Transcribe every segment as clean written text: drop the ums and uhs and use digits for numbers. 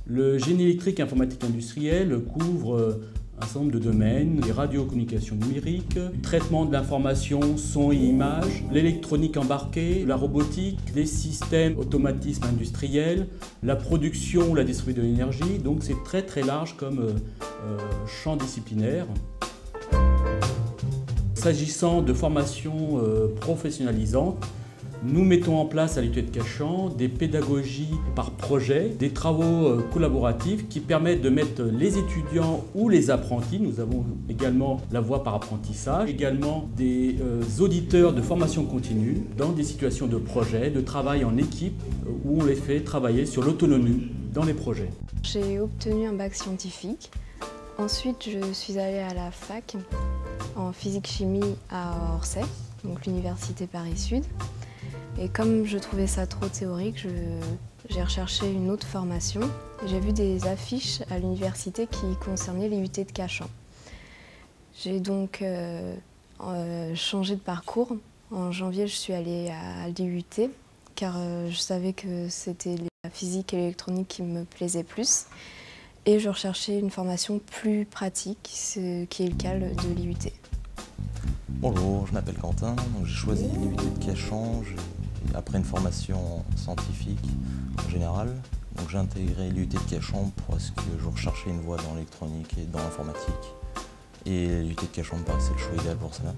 Le génie électrique et informatique industrielle couvre un certain nombre de domaines, les radiocommunications numériques, le traitement de l'information, son et images, l'électronique embarquée, la robotique, les systèmes automatisme industriel, la production, la distribution de l'énergie. Donc c'est très large comme champ disciplinaire. S'agissant de formation professionnalisante, nous mettons en place à l'IUT de Cachan des pédagogies par projet, des travaux collaboratifs qui permettent de mettre les étudiants ou les apprentis. Nous avons également la voie par apprentissage, également des auditeurs de formation continue dans des situations de projet, de travail en équipe où on les fait travailler sur l'autonomie dans les projets. J'ai obtenu un bac scientifique. Ensuite, je suis allée à la fac en physique-chimie à Orsay, donc l'université Paris-Sud. Et comme je trouvais ça trop théorique, j'ai recherché une autre formation. J'ai vu des affiches à l'université qui concernaient l'IUT de Cachan. J'ai donc changé de parcours. En janvier, je suis allée à l'IUT car je savais que c'était la physique et l'électronique qui me plaisaient plus. Et je recherchais une formation plus pratique, ce qui est le cas de l'IUT. Bonjour, je m'appelle Quentin, j'ai choisi l'IUT de Cachan. Après une formation scientifique en général, j'ai intégré l'IUT de Cachan parce que je recherchais une voie dans l'électronique et dans l'informatique. Et l'IUT de Cachan me paraissait le choix idéal pour cela.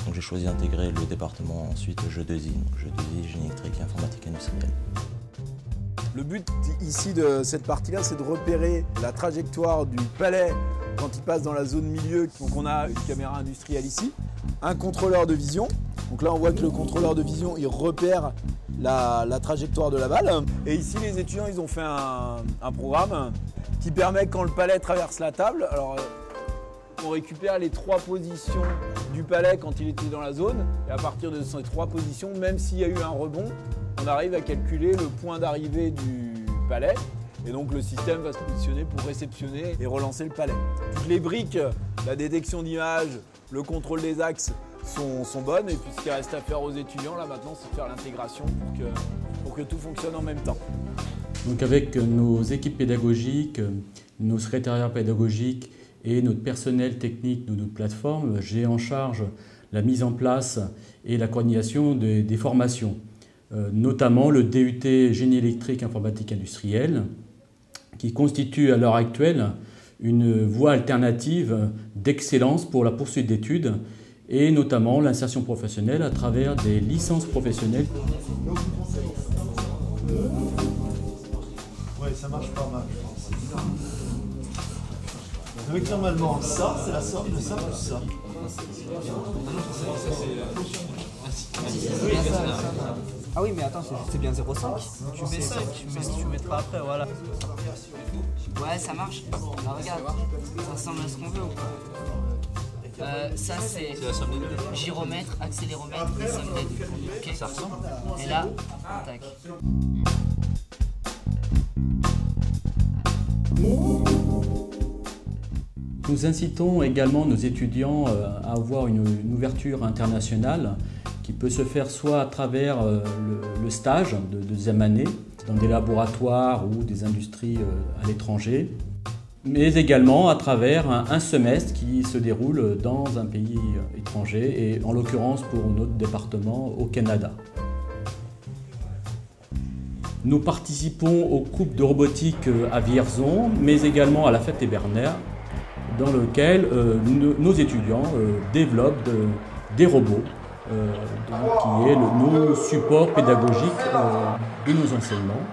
Donc j'ai choisi d'intégrer le département ensuite Jeux-2I, génie électrique et informatique industrielle. Le but ici de cette partie-là, c'est de repérer la trajectoire du palais quand il passe dans la zone milieu. Donc on a une caméra industrielle ici, un contrôleur de vision. Donc là, on voit que le contrôleur de vision, il repère la trajectoire de la balle. Et ici, les étudiants, ils ont fait un programme qui permet, quand le palais traverse la table, alors on récupère les 3 positions du palais quand il était dans la zone. Et à partir de ces 3 positions, même s'il y a eu un rebond, on arrive à calculer le point d'arrivée du palais. Et donc le système va se positionner pour réceptionner et relancer le palais. Toutes les briques, la détection d'images, le contrôle des axes, sont bonnes, et puis ce qui reste à faire aux étudiants là maintenant, c'est de faire l'intégration pour que tout fonctionne en même temps. Donc avec nos équipes pédagogiques, nos secrétariats pédagogiques et notre personnel technique de notre plateforme, j'ai en charge la mise en place et la coordination des formations, notamment le DUT génie électrique informatique industrielle, qui constitue à l'heure actuelle une voie alternative d'excellence pour la poursuite d'études et notamment l'insertion professionnelle à travers des licences professionnelles. Oui, ça marche pas mal, je pense. Donc normalement, ça, c'est la somme de ça plus ça. Ah oui, mais attends, c'est bien 0,5. Tu mets 5, tu mettras après, voilà. Ouais, ça marche. Bah, regarde, ça ressemble à ce qu'on veut ou pas? Ça c'est gyromètre, accéléromètre et somme des deux. Okay. Ça ressemble. Et là, tac. Nous incitons également nos étudiants à avoir une ouverture internationale qui peut se faire soit à travers le stage de deuxième année dans des laboratoires ou des industries à l'étranger, mais également à travers un semestre qui se déroule dans un pays étranger, et en l'occurrence pour notre département au Canada. Nous participons aux coupes de robotique à Vierzon, mais également à la Fête des Bernards, dans lequel nos étudiants développent des robots, qui est nos supports pédagogiques de nos enseignements.